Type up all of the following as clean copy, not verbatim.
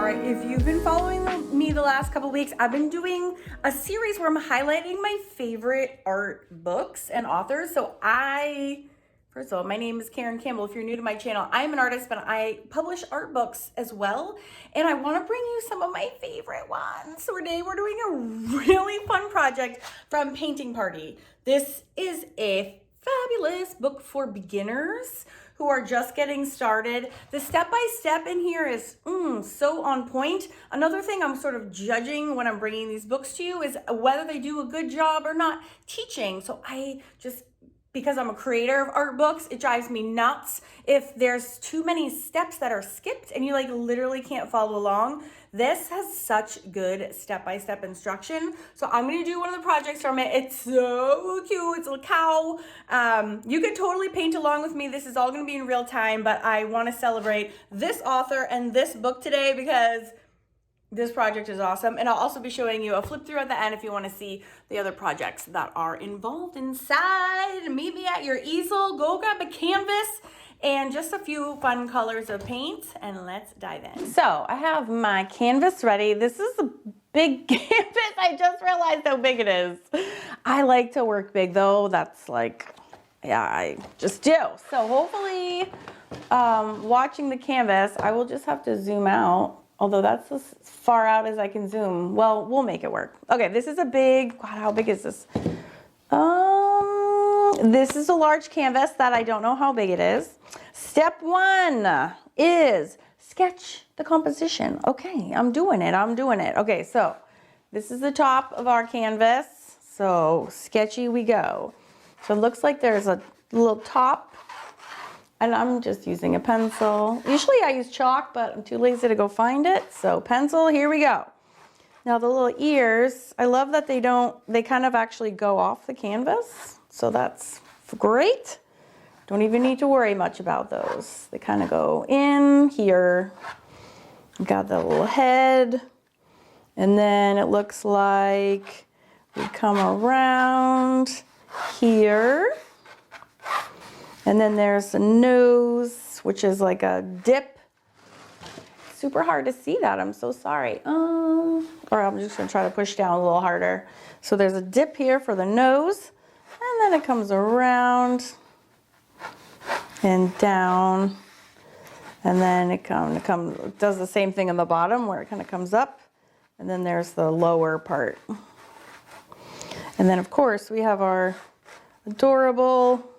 right, if you've been following me the last couple weeks, I've been doing a series where I'm highlighting my favorite art books and authors. First of all, my name is Campbell. If you're new to my channel, I'm an artist, but I publish art books as well. And I want to bring you some of my favorite ones. So today we're doing a really fun project from Painting Party. This is a fabulous book for beginners who are just getting started. The step-by-step in here is so on point. Another thing I'm sort of judging when I'm bringing these books to you is whether they do a good job or not teaching. So because I'm a creator of art books, it drives me nuts if there's too many steps that are skipped and you like literally can't follow along. This has such good step-by-step instruction. So I'm gonna do one of the projects from it. It's so cute, it's a cow. You could totally paint along with me. This is all gonna be in real time, but I wanna celebrate this author and this book today because this project is awesome. And I'll also be showing you a flip through at the end if you want to see the other projects that are involved inside. Meet me at your easel, go grab a canvas and just a few fun colors of paint, and let's dive in. So I have my canvas ready. This is a big canvas. I just realized how big it is. I like to work big though. That's like, yeah, I just do. So hopefully watching the canvas, I will just have to zoom out. Although that's as far out as I can zoom. Well, we'll make it work. Okay, this is a big, God, how big is this? This is a large canvas that I don't know how big it is. Step one is sketch the composition. Okay, I'm doing it. Okay, so this is the top of our canvas. So sketchy we go. So it looks like there's a little top. And I'm just using a pencil. Usually I use chalk, but I'm too lazy to go find it. So pencil, here we go. Now the little ears, I love that they kind of actually go off the canvas. So that's great. Don't even need to worry much about those. They kind of go in here. We've got the little head. And then it looks like we come around here. And then there's the nose, which is like a dip. Super hard to see that, I'm so sorry. Or I'm just gonna try to push down a little harder. So there's a dip here for the nose, and then it comes around and down. And then it does the same thing on the bottom where it kind of comes up. And then there's the lower part. And then of course we have our adorable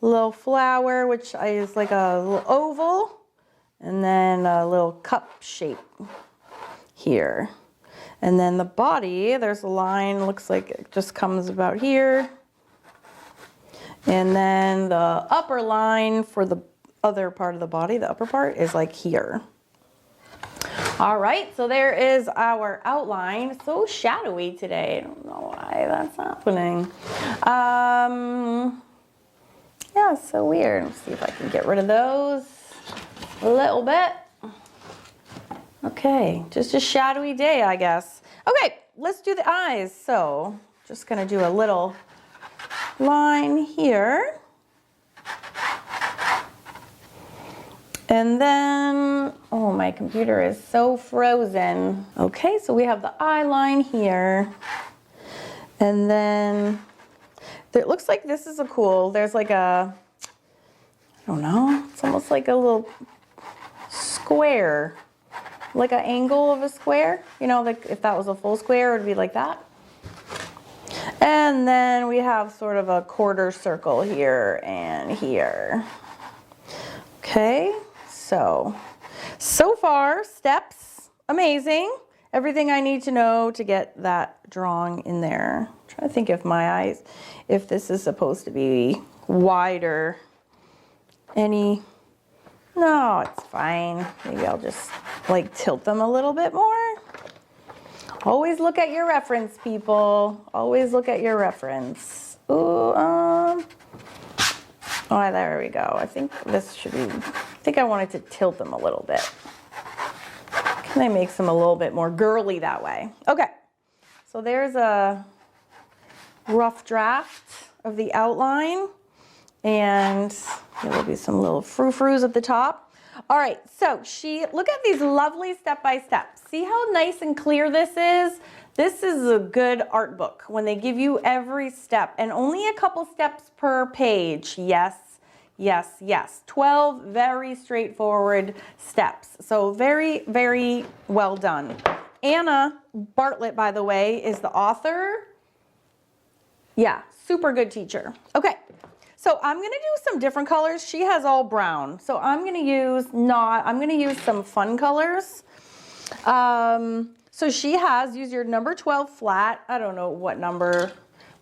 little flower, which is like a little oval, and then a little cup shape here. And then the body, there's a line, looks like it just comes about here. And then the upper line for the other part of the body, the upper part, is like here. All right, so there is our outline. So shadowy today. I don't know why that's happening. Yeah, it's so weird. Let's see if I can get rid of those a little bit. Okay, just a shadowy day, I guess. Okay, let's do the eyes. So just gonna do a little line here. And then, oh, my computer is so frozen. Okay, so we have the eye line here. And then it looks like this is there's like a, I don't know, it's almost like a little square, like an angle of a square. You know, like if that was a full square, it would be like that. And then we have sort of a quarter circle here and here. Okay, so far, steps, amazing. Everything I need to know to get that drawing in there. I'm trying to think if this is supposed to be wider. No, it's fine. Maybe I'll just like tilt them a little bit more. Always look at your reference, people. Always look at your reference. Ooh, oh, there we go. I think I wanted to tilt them a little bit. Can I make them a little bit more girly that way? Okay, so there's a rough draft of the outline, and there will be some little frou-frous at the top. All right, so look at these lovely step-by-steps. See how nice and clear this is? This is a good art book when they give you every step and only a couple steps per page. Yes, yes, yes. 12 very straightforward steps. So very, very well done. Anna Bartlett, by the way, is the author. Yeah, super good teacher. Okay. So I'm going to do some different colors. She has all brown. So I'm going to use some fun colors. So she has, use your number 12 flat. I don't know what number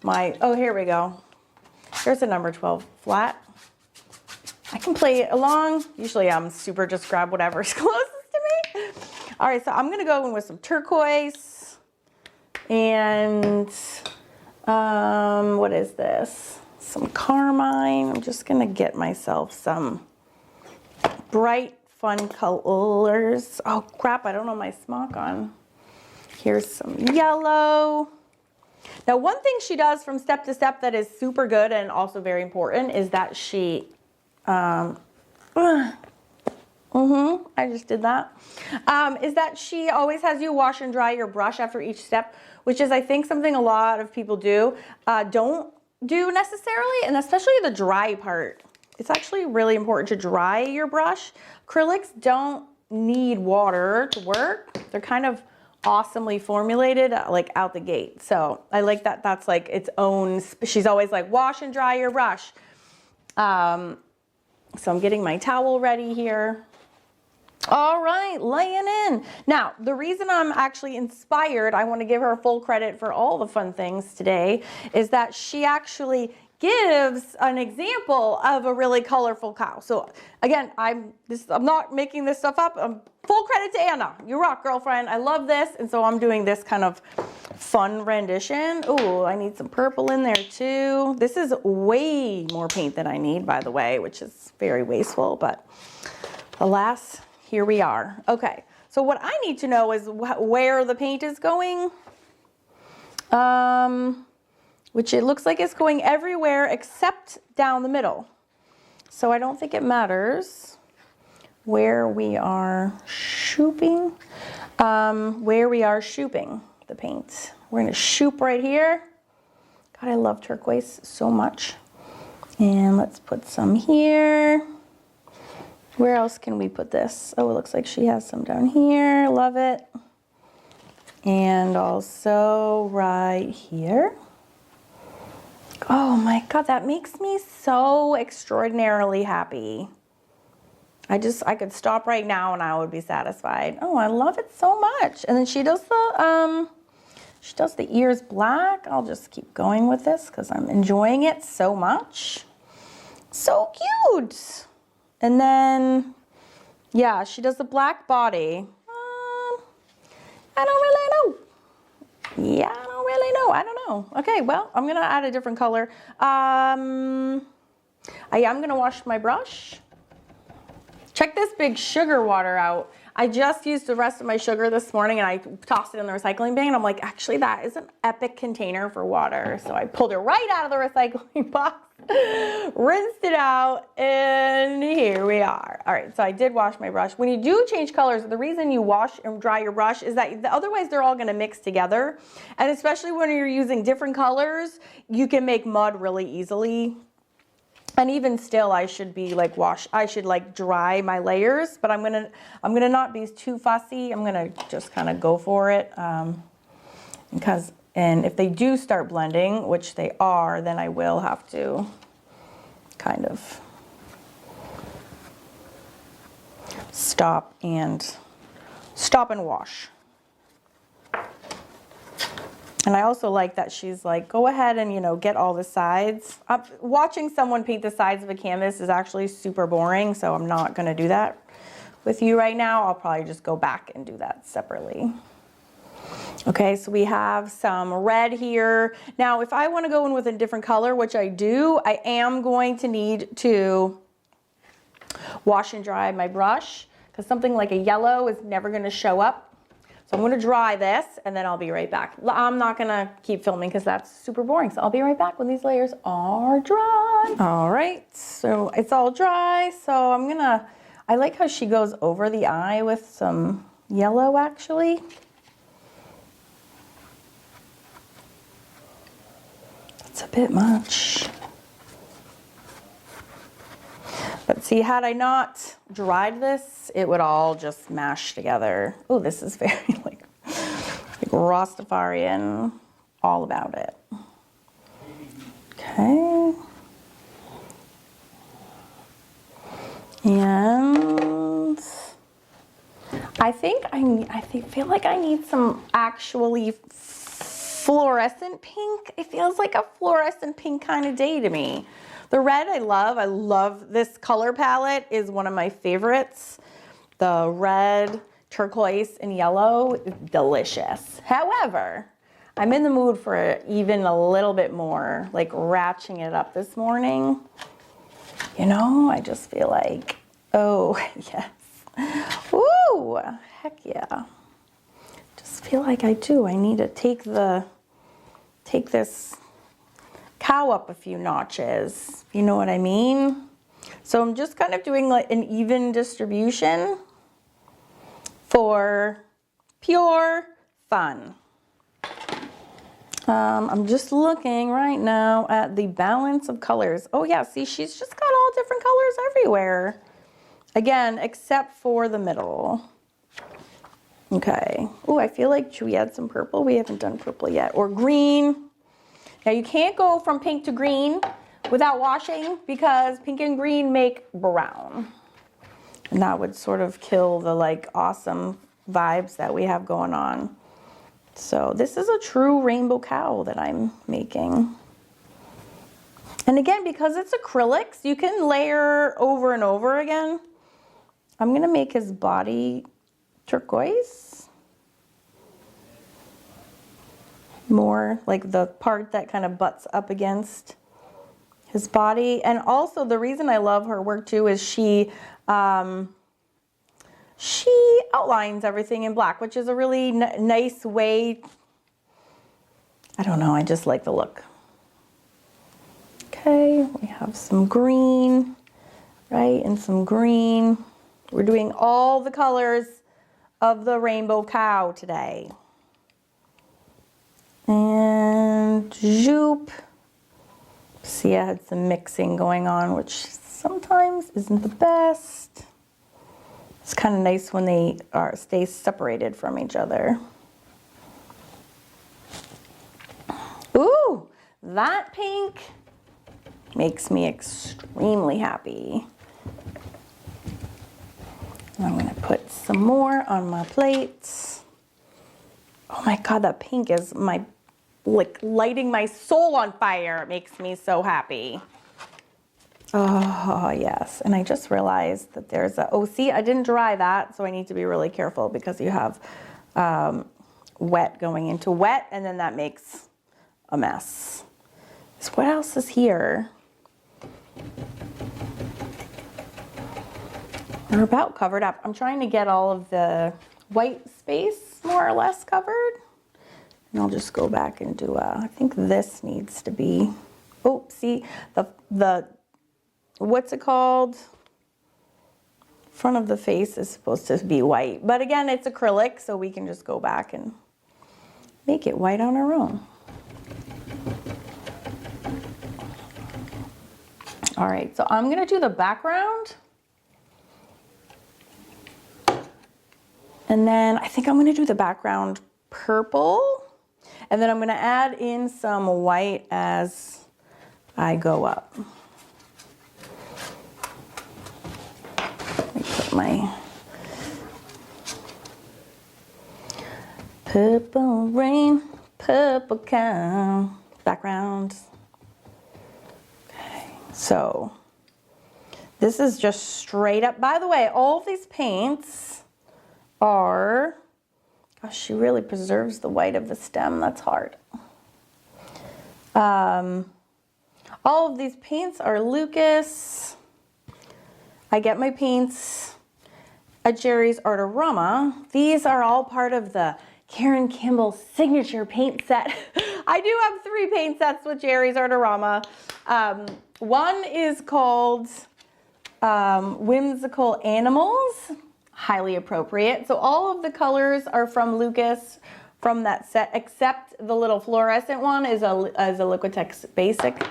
oh, here we go. Here's a number 12 flat. I can play it along. Usually I'm super just grab whatever's closest to me. All right, so I'm going to go in with some turquoise and what is this? Some carmine. I'm just gonna get myself some bright, fun colors. Oh crap, I don't have my smock on. Here's some yellow. Now one thing she does from step to step that is super good and also very important is that she, I just did that, is that she always has you wash and dry your brush after each step, which is I think something a lot of people don't do necessarily, and especially the dry part. It's actually really important to dry your brush. Acrylics don't need water to work. They're kind of awesomely formulated like out the gate. So I like that. That's like its own, she's always like wash and dry your brush. So I'm getting my towel ready here. All right, laying in. Now, the reason I'm actually inspired, I want to give her full credit for all the fun things today, is that she actually gives an example of a really colorful cow. So again, I'm not making this stuff up. Full credit to Anna. You rock, girlfriend. I love this. And so I'm doing this kind of fun rendition. Oh, I need some purple in there too. This is way more paint than I need, by the way, which is very wasteful, but alas, here we are. Okay, so what I need to know is where the paint is going, which it looks like it's going everywhere except down the middle. So I don't think it matters where we are shooping, the paint. We're gonna shoop right here. God, I love turquoise so much. And let's put some here. Where else can we put this? Oh, it looks like she has some down here. Love it. And also right here. Oh my God, that makes me so extraordinarily happy. I could stop right now and I would be satisfied. Oh, I love it so much. And then she does the ears black. I'll just keep going with this because I'm enjoying it so much. So cute. And then, yeah, she does the black body. I don't really know. Yeah, I don't really know. I don't know. Okay, well, I'm going to add a different color. I am going to wash my brush. Check this big sugar water out. I just used the rest of my sugar this morning and I tossed it in the recycling bin. I'm like, actually, that is an epic container for water. So I pulled it right out of the recycling box, rinsed it out, and here we are. All right, so I did wash my brush. When you do change colors, the reason you wash and dry your brush is that otherwise they're all gonna mix together. And especially when you're using different colors, you can make mud really easily. And even still, I should be like I should like dry my layers, but I'm gonna not be too fussy. I'm gonna just kind of go for it, and if they do start blending, which they are, then I will have to kind of stop and wash. And I also like that she's like, go ahead and, get all the sides. Watching someone paint the sides of a canvas is actually super boring, so I'm not going to do that with you right now. I'll probably just go back and do that separately. Okay, so we have some red here. Now, if I want to go in with a different color, which I do, I am going to need to wash and dry my brush because something like a yellow is never going to show up. So I'm going to dry this and then I'll be right back. I'm not going to keep filming because that's super boring. So I'll be right back when these layers are dry. All right, so it's all dry. So I'm going to I like how she goes over the eye with some yellow actually. It's a bit much. But see, had I not dried this, it would all just mash together. Oh, this is very like Rastafarian, all about it. Okay. And I feel like I need some actually fluorescent pink. It feels like a fluorescent pink kind of day to me. The red I love this color palette, is one of my favorites. The red, turquoise, and yellow is delicious. However, I'm in the mood for even a little bit more, like ratcheting it up this morning. You know, I just feel like, oh, yes. Ooh, heck yeah. Just feel like I do. I need to take this cow up a few notches. You know what I mean? So I'm just kind of doing like an even distribution for pure fun. I'm just looking right now at the balance of colors. Oh yeah, see, she's just got all different colors everywhere. Again, except for the middle. Okay. Oh, I feel like, should we add some purple? We haven't done purple yet. Or green. Now you can't go from pink to green without washing, because pink and green make brown. And that would sort of kill the like awesome vibes that we have going on. So this is a true rainbow cow that I'm making. And again, because it's acrylics, you can layer over and over again. I'm gonna make his body turquoise. More like the part that kind of butts up against his body. And also the reason I love her work too is she outlines everything in black, which is a really nice way. I don't know, I just like the look. Okay, we have some green, right, and some green. We're doing all the colors of the rainbow cow today. And zoop. See, I had some mixing going on, which sometimes isn't the best. It's kind of nice when they stay separated from each other. Ooh, that pink makes me extremely happy. I'm gonna put some more on my plates. Oh my God, that pink is like lighting my soul on fire. It makes me so happy. Oh, yes. And I just realized that there's oh, see, I didn't dry that, so I need to be really careful because you have wet going into wet, and then that makes a mess. So what else is here? We're about covered up. I'm trying to get all of the white space more or less covered. And I'll just go back and do I think this needs to be, oh, see, the what's it called? Front of the face is supposed to be white. But again, it's acrylic, so we can just go back and make it white on our own. All right, so I'm gonna do the background. And then I think I'm gonna do the background purple. And then I'm gonna add in some white as I go up. Let me put my purple rain, purple cow background. Okay, so this is just straight up. By the way, all of these paints are, gosh, she really preserves the white of the stem. That's hard. All of these paints are Lucas. I get my paints at Jerry's Artorama. These are all part of the Karen Campbell signature paint set. I do have 3 paint sets with Jerry's Artorama. One is called Whimsical Animals, highly appropriate. So all of the colors are from Lucas from that set, except the little fluorescent one is a Liquitex Basic.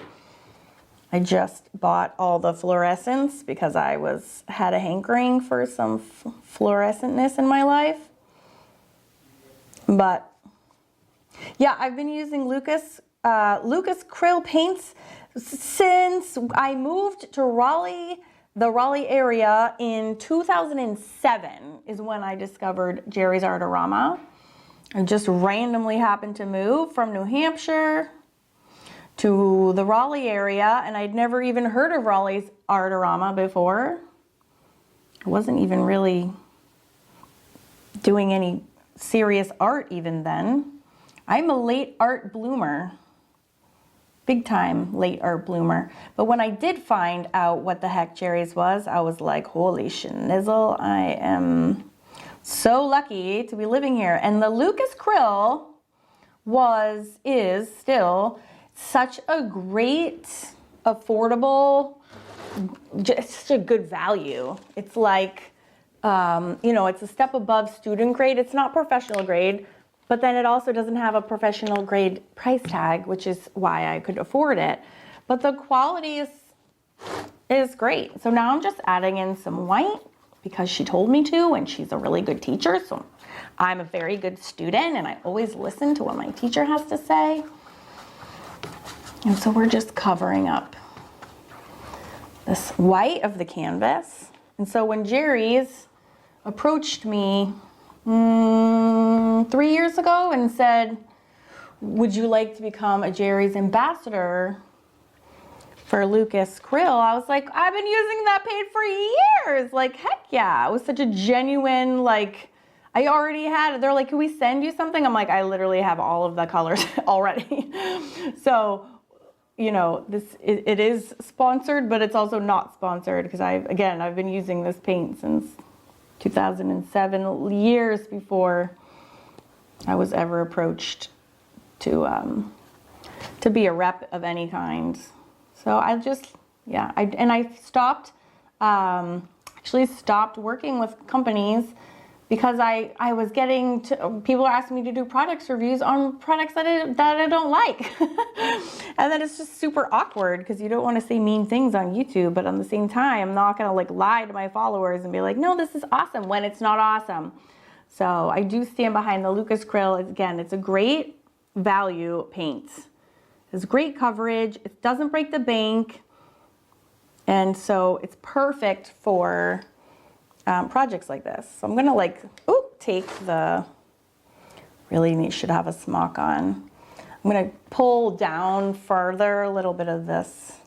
I just bought all the fluorescents because I had a hankering for some fluorescentness in my life. But yeah, I've been using Lucas Krill paints since I moved to Raleigh, the Raleigh area in 2007 is when I discovered Jerry's Artorama. I just randomly happened to move from New Hampshire to the Raleigh area, and I'd never even heard of Raleigh's Artorama before. I wasn't even really doing any serious art even then. I'm a late art bloomer, big time late art bloomer. But when I did find out what the heck Jerry's was, I was like, holy schnizzle, I am so lucky to be living here. And the Lucas Krill is still such a great, affordable, just a good value. It's like, it's a step above student grade. It's not professional grade, but then it also doesn't have a professional grade price tag, which is why I could afford it. But the quality is great. So now I'm just adding in some white because she told me to, and she's a really good teacher. So I'm a very good student, and I always listen to what my teacher has to say. And so we're just covering up this white of the canvas. And so when Jerry's approached me 3 years ago and said, would you like to become a Jerry's ambassador for Lucas Krill? I was like, I've been using that paint for years. Like, heck yeah. It was such a genuine, like, I already had it. They're like, can we send you something? I'm like, I literally have all of the colors already. So, it is sponsored, but it's also not sponsored because I've been using this paint since 2007, years before I was ever approached to be a rep of any kind. So I stopped, actually stopped working with companies because I was getting to, people are asking me to do products reviews on products that I don't like. And then it's just super awkward because you don't want to say mean things on YouTube, but at the same time, I'm not going to like lie to my followers and be like, no, this is awesome when it's not awesome. So I do stand behind the Lucas Krill. Again, it's a great value paint. It's great coverage. It doesn't break the bank. And so it's perfect for projects like this. So I'm gonna take the, really should have a smock on. I'm gonna pull down further a little bit of this,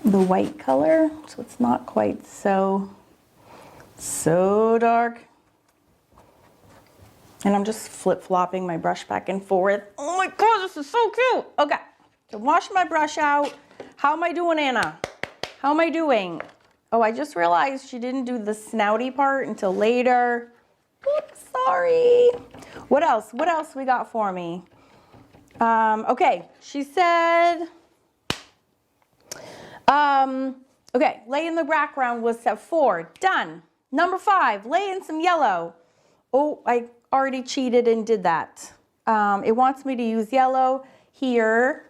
the white color, so it's not quite so dark. And I'm just flip-flopping my brush back and forth. Oh my God, this is so cute. Okay, so wash my brush out. How am I doing, Anna? How am I doing? Oh, I just realized she didn't do the snouty part until later. Oops, sorry. What else? What else we got for me? Okay, she said, okay, lay in the background was step 4. Done. Number 5, lay in some yellow. Oh, I already cheated and did that. It wants me to use yellow here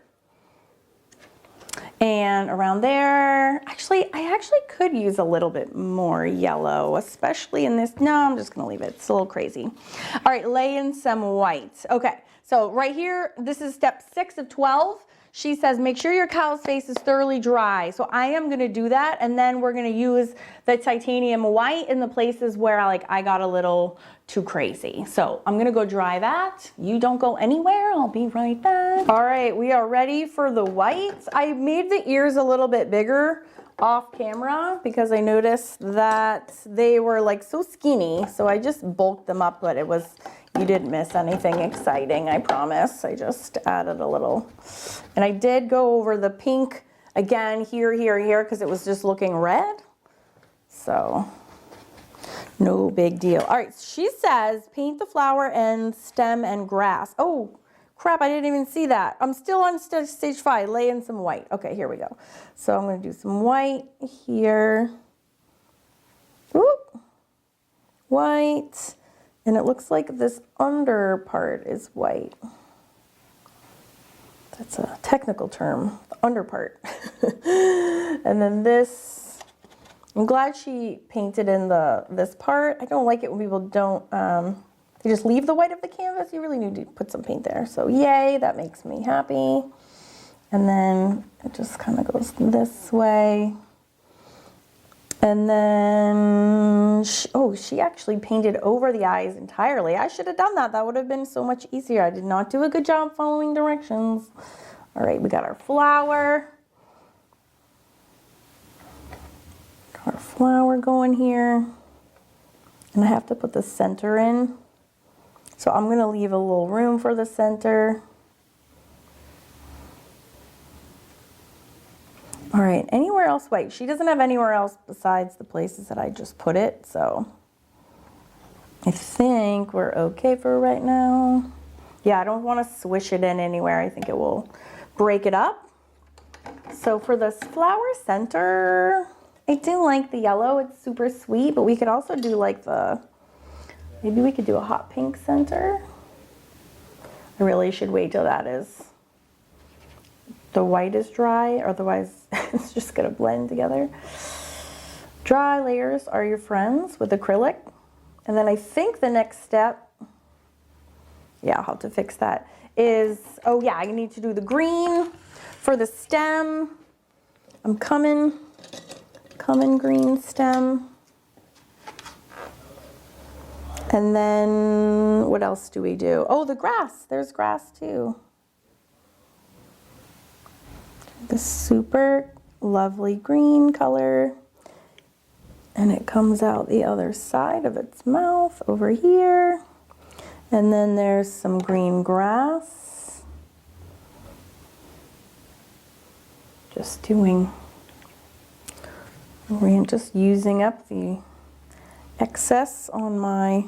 and around there. Actually, I actually could use a little bit more yellow, especially in this. No, I'm just gonna leave it. It's a little crazy. All right, lay in some white. Okay, so right here, this is step 6 of 12. She says, make sure your cowl's face is thoroughly dry. So I am gonna do that, and then we're gonna use the titanium white in the places where I got a little too crazy. So I'm gonna go dry that. You don't go anywhere, I'll be right back. All right, we are ready for the whites. I made the ears a little bit bigger off camera because I noticed that they were so skinny. So I just bulked them up, but you didn't miss anything exciting, I promise. I just added a little. And I did go over the pink again here, because it was just looking red. So no big deal. All right, she says paint the flower and stem and grass. Oh, crap, I didn't even see that. I'm still on stage 5, lay in some white. Okay, here we go. So I'm gonna do some white here. white. And it looks like this under part is white. That's a technical term, the under part. And then this, I'm glad she painted in this part. I don't like it when people don't, you just leave the white of the canvas. You really need to put some paint there. So yay, that makes me happy. And then it just kind of goes this way. And then, she actually painted over the eyes entirely. I should have done that. That would have been so much easier. I did not do a good job following directions. All right, we got our flower. Our flower going here. And I have to put the center in. So I'm gonna leave a little room for the center. All right, anywhere else white? She doesn't have anywhere else besides the places that I just put it, so I think we're okay for right now. Yeah, I don't want to swish it in anywhere. I think it will break it up. So for this flower center, I do like the yellow. It's super sweet, but we could also do like maybe we could do a hot pink center. I really should wait till the white is dry, otherwise it's just gonna blend together. Dry layers are your friends with acrylic. And then I think the next step, yeah, I'll have to fix that, is, oh yeah, I need to do the green for the stem. I'm coming green stem. And then what else do we do? Oh, the grass, there's grass too. This super lovely green color, and it comes out the other side of its mouth over here, and then there's some green grass. Just using up the excess on my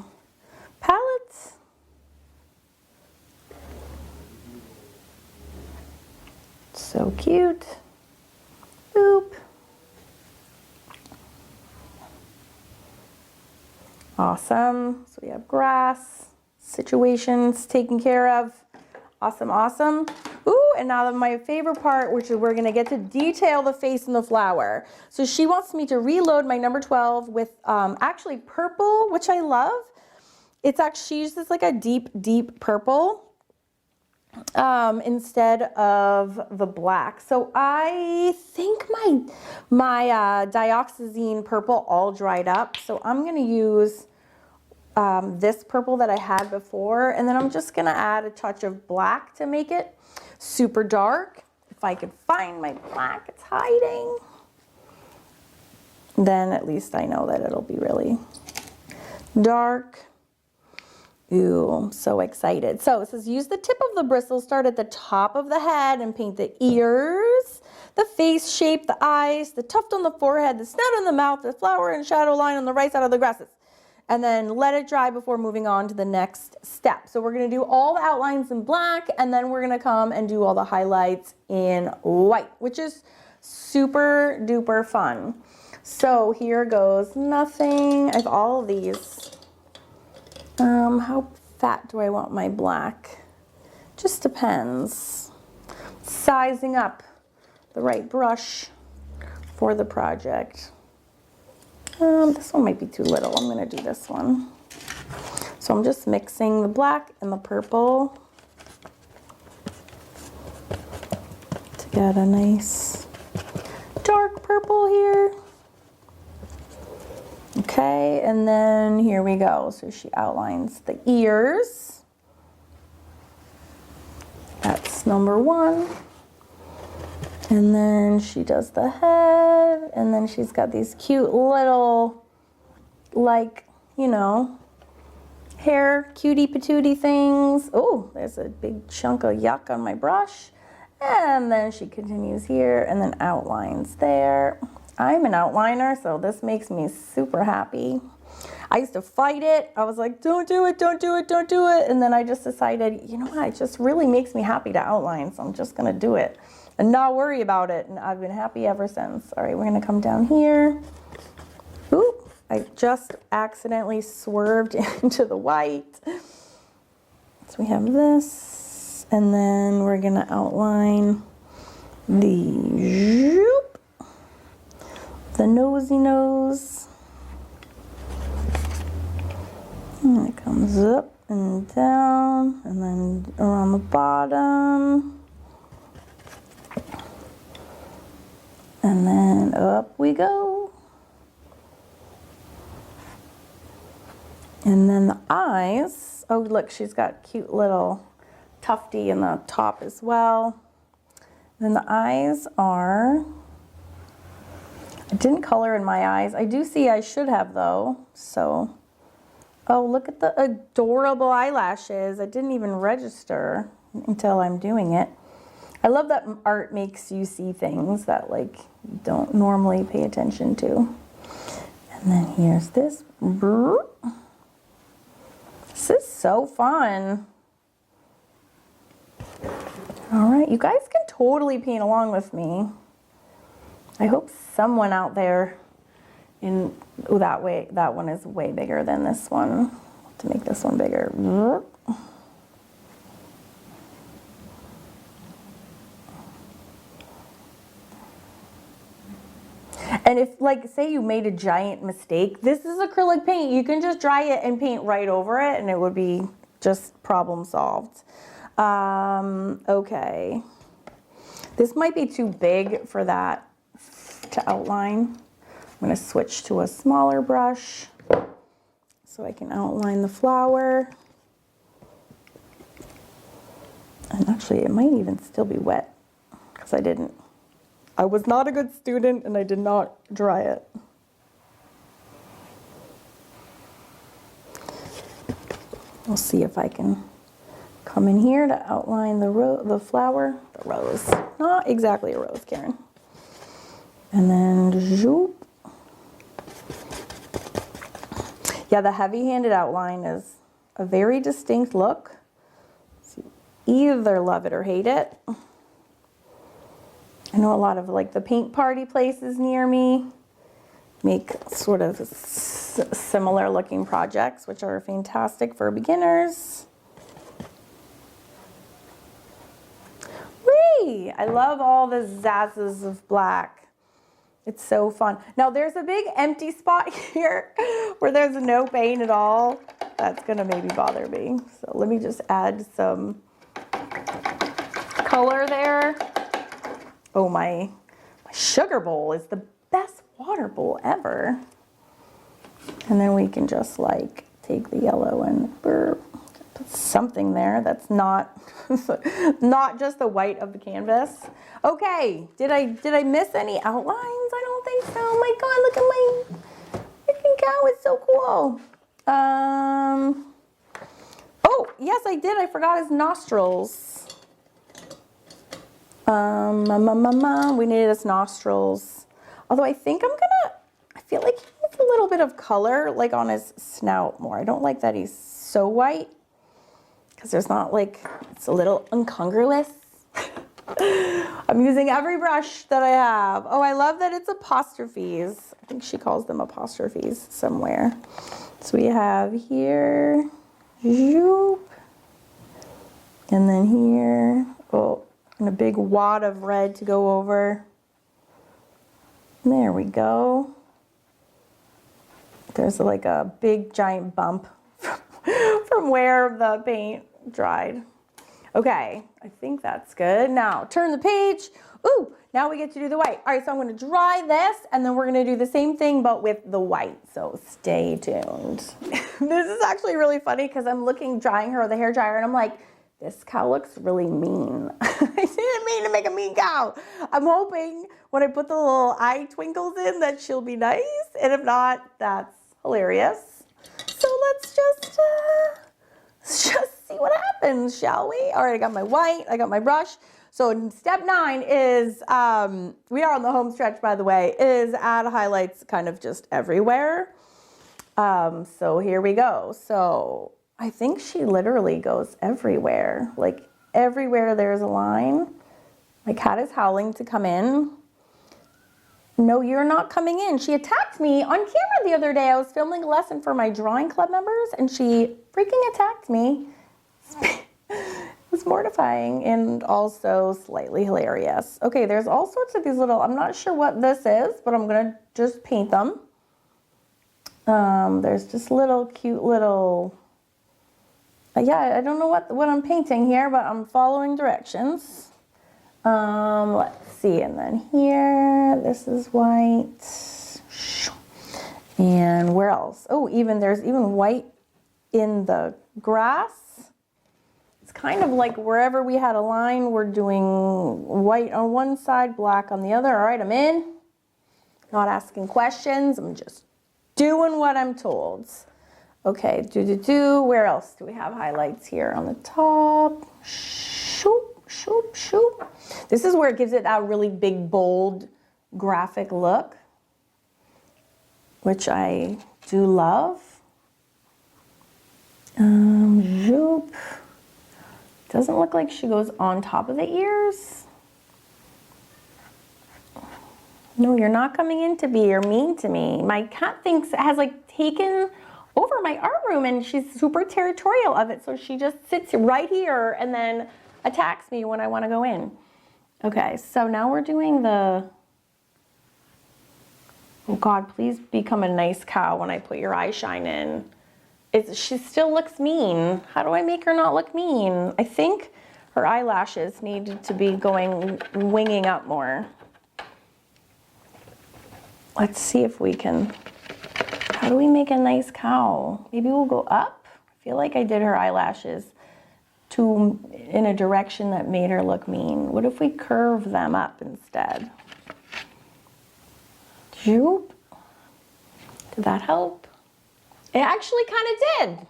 palette. So cute. Boop. Awesome. So we have grass situations taken care of. Awesome, awesome. Ooh, and now my favorite part, which is we're gonna get to detail the face and the flower. So she wants me to reload my number 12 with actually purple, which I love. It's actually, she uses like a deep, deep purple instead of the black. So I think my dioxazine purple all dried up. So I'm gonna use this purple that I had before, and then I'm just gonna add a touch of black to make it super dark. If I could find my black, it's hiding. Then at least I know that it'll be really dark. Ooh, I'm so excited. So it says use the tip of the bristle, start at the top of the head and paint the ears, the face shape, the eyes, the tuft on the forehead, the snout on the mouth, the flower and shadow line on the right side of the grasses. And then let it dry before moving on to the next step. So we're gonna do all the outlines in black, and then we're gonna come and do all the highlights in white, which is super duper fun. So here goes nothing. I have all of these. How fat do I want my black? Just depends. Sizing up the right brush for the project. This one might be too little. I'm gonna do this one. So I'm just mixing the black and the purple to get a nice dark purple here. Okay, and then here we go. So she outlines the ears. That's number 1. And then she does the head, and then she's got these cute little, like, you know, hair cutie patootie things. Oh, there's a big chunk of yuck on my brush. And then she continues here and then outlines there. I'm an outliner, so this makes me super happy. I used to fight it. I was like, don't do it, don't do it, don't do it. And then I just decided, you know what, it just really makes me happy to outline, so I'm just gonna do it and not worry about it. And I've been happy ever since. All right, we're gonna come down here. Ooh, I just accidentally swerved into the white. So we have this, and then we're gonna outline the nosy nose. And it comes up and down, and then around the bottom. And then up we go. And then the eyes. Oh, look, she's got cute little tufty in the top as well. Then the eyes are, I didn't color in my eyes. I do see I should have though, so. Oh, look at the adorable eyelashes. I didn't even register until I'm doing it. I love that art makes you see things that like you don't normally pay attention to. And then here's this. This is so fun. All right, you guys can totally paint along with me. I hope someone out there that way, that one is way bigger than this one. To make this one bigger. And if, like, say you made a giant mistake, this is acrylic paint. You can just dry it and paint right over it, and it would be just problem solved. Okay. This might be too big for that to outline. I'm going to switch to a smaller brush so I can outline the flower. And actually, it might even still be wet because I was not a good student and I did not dry it. We'll see if I can come in here to outline the flower, the rose. Not exactly a rose, Karen. And then zoop. Yeah, the heavy-handed outline is a very distinct look. So you either love it or hate it. I know a lot of like the paint party places near me make sort of similar looking projects, which are fantastic for beginners. Whee! I love all the zazzes of black. It's so fun. Now there's a big empty spot here where there's no paint at all. That's gonna maybe bother me. So let me just add some color there. Oh, my sugar bowl is the best water bowl ever. And then we can just like take the yellow and put something there that's not not just the white of the canvas. Okay, did I miss any outlines? I don't think so. Oh my God, look at my freaking cow, it's so cool. Oh, yes, I did. I forgot his nostrils. We needed his nostrils. Although I think I feel like he needs a little bit of color like on his snout more. I don't like that he's so white because there's not like, it's a little incongruous. I'm using every brush that I have. Oh, I love that it's apostrophes. I think she calls them apostrophes somewhere. So we have here, zoop, and then here, oh, and a big wad of red to go over. There we go. There's like a big giant bump from where the paint dried. Okay, I think that's good. Now turn the page. Ooh, now we get to do the white. All right, so I'm gonna dry this and then we're gonna do the same thing but with the white, so stay tuned. This is actually really funny because I'm drying her with a hair dryer and I'm like, this cow looks really mean. I didn't mean to make a mean cow. I'm hoping when I put the little eye twinkles in that she'll be nice, and if not, that's hilarious. So let's just see what happens, shall we? All right, I got my white, I got my brush. So step 9 is, we are on the home stretch, by the way, is add highlights kind of just everywhere. So here we go. So I think she literally goes everywhere. Like everywhere there's a line. Like Cat is Howling to come in. No, you're not coming in. She attacked me on camera the other day. I was filming a lesson for my drawing club members and she freaking attacked me. It was mortifying and also slightly hilarious. Okay, there's all sorts of these little, I'm not sure what this is, but I'm gonna just paint them. There's just little cute little, yeah, I don't know what I'm painting here, but I'm following directions. Let's see, and then here, this is white. And where else? Oh, there's even white in the grass. It's kind of like wherever we had a line, we're doing white on one side, black on the other. All right, I'm in. Not asking questions, I'm just doing what I'm told. Okay, where else do we have highlights here on the top? Shoop. This is where it gives it that really big, bold, graphic look, which I do love. Zoop. Doesn't look like she goes on top of the ears. No, you're not coming in to be. You're mean to me. My cat has like taken over my art room and she's super territorial of it. So she just sits right here and then attacks me when I want to go in. Okay, so now we're doing the, oh God, please become a nice cow when I put your eye shine in. She still looks mean. How do I make her not look mean? I think her eyelashes need to be winging up more. Let's see if we can, how do we make a nice cow? Maybe we'll go up? I feel like I did her eyelashes in a direction that made her look mean. What if we curve them up instead? Zoop. Did that help? It actually kind of did.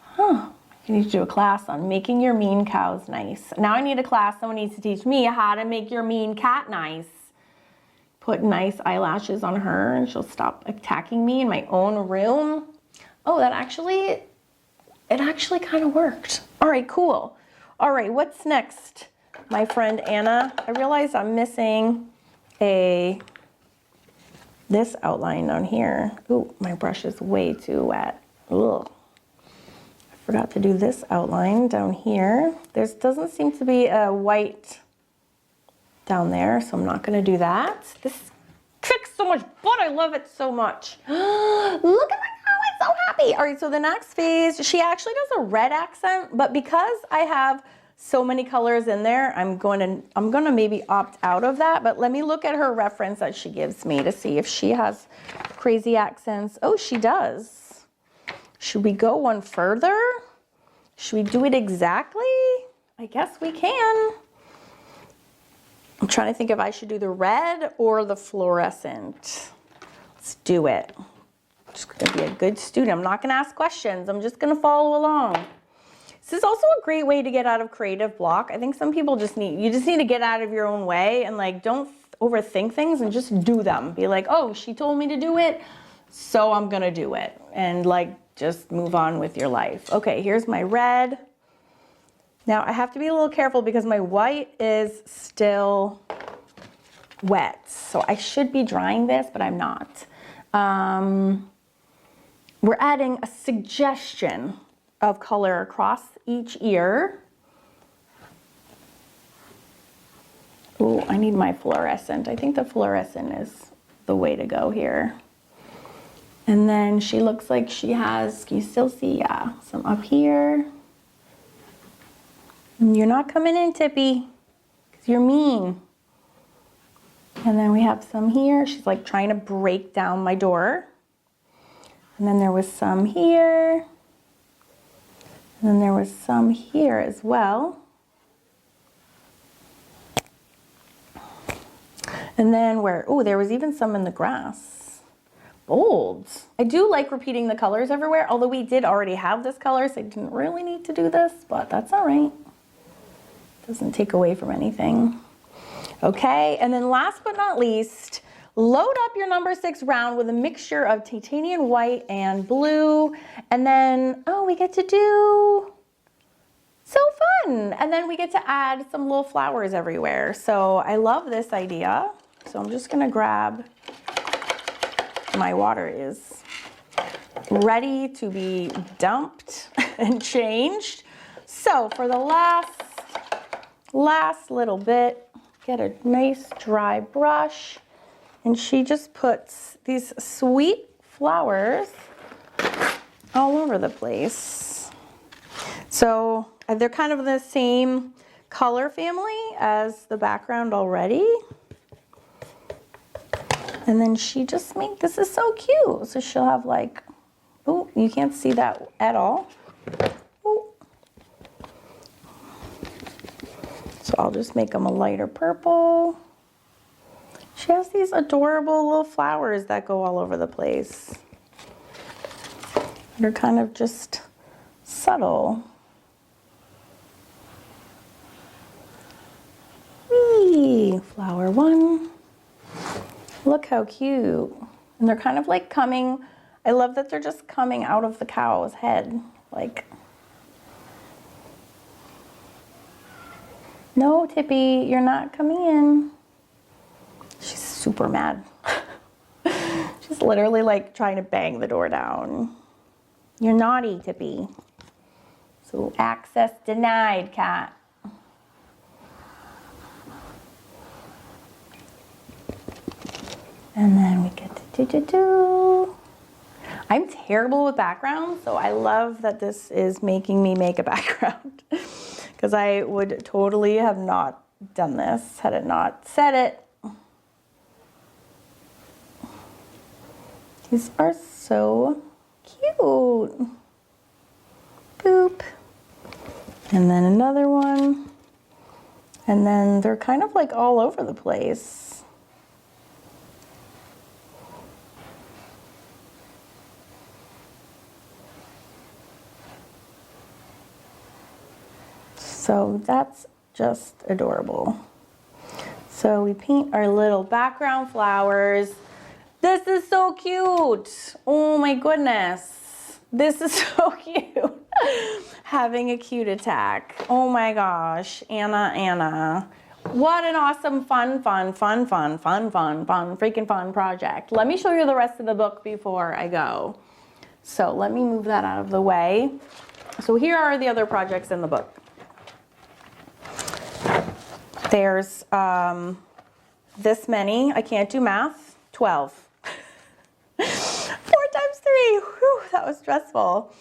Huh. You need to do a class on making your mean cows nice. Now I need a class, someone needs to teach me how to make your mean cat nice. Put nice eyelashes on her and she'll stop attacking me in my own room. Oh, it actually kind of worked. All right, cool. All right, what's next, my friend Anna? I realize I'm missing this outline down here. Ooh, my brush is way too wet. Ugh. I forgot to do this outline down here. There doesn't seem to be a white down there, so I'm not gonna do that. This kicks so much butt, I love it so much. Look at my cow, I'm so happy. All right, so the next phase, she actually does a red accent, but because I have so many colors in there, I'm gonna maybe opt out of that, but let me look at her reference that she gives me to see if she has crazy accents. Oh, she does. Should we go one further? Should we do it exactly? I guess we can. I'm trying to think if I should do the red or the fluorescent. Let's do it. I'm just gonna be a good student. I'm not gonna ask questions. I'm just gonna follow along. This is also a great way to get out of creative block. I think some people you just need to get out of your own way and like don't overthink things and just do them. Be like, oh, she told me to do it, so I'm gonna do it. And like just move on with your life. Okay, here's my red. Now I have to be a little careful because my white is still wet. So I should be drying this, but I'm not. We're adding a suggestion of color across each ear. Oh, I need my fluorescent. I think the fluorescent is the way to go here. And then she looks like she has, can you still see? Yeah, some up here. You're not coming in, Tippy, because you're mean. And then we have some here. She's like trying to break down my door. And then there was some here. And then there was some here as well. And then there was even some in the grass. Bold. I do like repeating the colors everywhere, although we did already have this color, so I didn't really need to do this, but that's all right. Doesn't take away from anything. Okay, and then last but not least, load up your number 6 round with a mixture of titanium white and blue. And then, oh, we get to do, so fun. And then we get to add some little flowers everywhere. So I love this idea. So I'm just gonna grab, my water is ready to be dumped and changed. So for the last little bit, get a nice dry brush, and she just puts these sweet flowers all over the place. So they're kind of the same color family as the background already. And then she just made, this is so cute. So she'll have like, oh, you can't see that at all. Ooh. So I'll just make them a lighter purple. She has these adorable little flowers that go all over the place. They're kind of just subtle. Whee! Flower one. Look how cute. And they're kind of like coming, I love that they're just coming out of the cow's head. Like, no, Tippy, you're not coming in. She's super mad. She's literally like trying to bang the door down. You're naughty, Tippy. So access denied, cat. And then we get to do. I'm terrible with backgrounds, so I love that this is making me make a background. Because I would totally have not done this had it not said it. These are so cute. Boop. And then another one. And then they're kind of like all over the place. So that's just adorable. So we paint our little background flowers. This is so cute. Oh my goodness. This is so cute. Having a cute attack. Oh my gosh, Anna. What an awesome, fun, freaking fun project. Let me show you the rest of the book before I go. So let me move that out of the way. So here are the other projects in the book. There's this many, I can't do math, 12. 4 times 3, whew, that was stressful.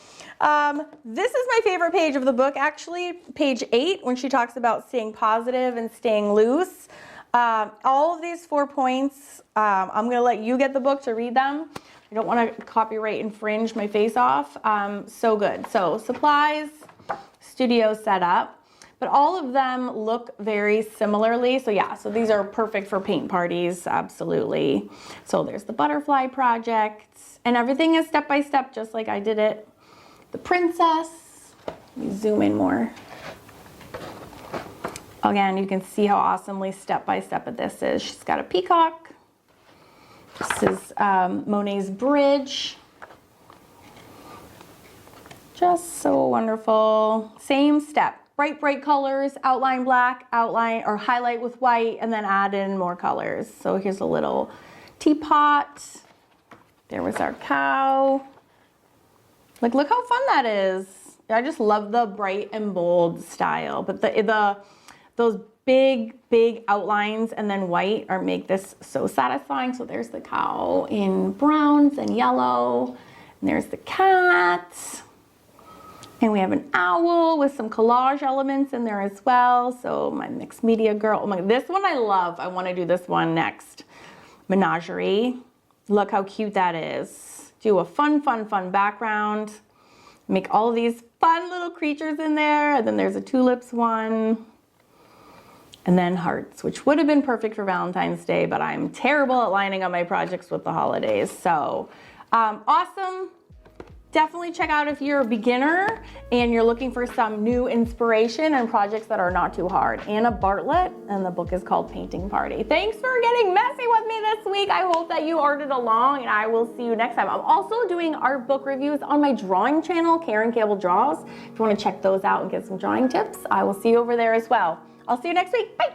This is my favorite page of the book, actually, page 8, when she talks about staying positive and staying loose. All of these 4 points, I'm gonna let you get the book to read them. I don't wanna copyright infringe my face off. So good. So supplies, studio setup. But all of them look very similarly. So yeah, so these are perfect for paint parties, absolutely. So there's the butterfly project, and everything is step by step, just like I did it. The princess, let me zoom in more. Again, you can see how awesomely step by step this is. She's got a peacock. This is Monet's bridge. Just so wonderful. Same step. Bright colors, outline black, outline or highlight with white, and then add in more colors. So here's a little teapot. There was our cow. Like, look how fun that is. I just love the bright and bold style. But those big outlines and then white make this so satisfying. So there's the cow in browns and yellow. And there's the cat. And we have an owl with some collage elements in there as well. So my mixed media girl, oh my, this one I love. I want to do this one next. Menagerie. Look how cute that is. Do a fun background. Make all of these fun little creatures in there. And then there's a tulips one. And then hearts, which would have been perfect for Valentine's Day, but I'm terrible at lining up my projects with the holidays. So awesome. Definitely check out if you're a beginner and you're looking for some new inspiration and projects that are not too hard. Anna Bartlett, and the book is called Painting Party. Thanks for getting messy with me this week. I hope that you arted along, and I will see you next time. I'm also doing art book reviews on my drawing channel, Karen Campbell Draws. If you want to check those out and get some drawing tips, I will see you over there as well. I'll see you next week. Bye.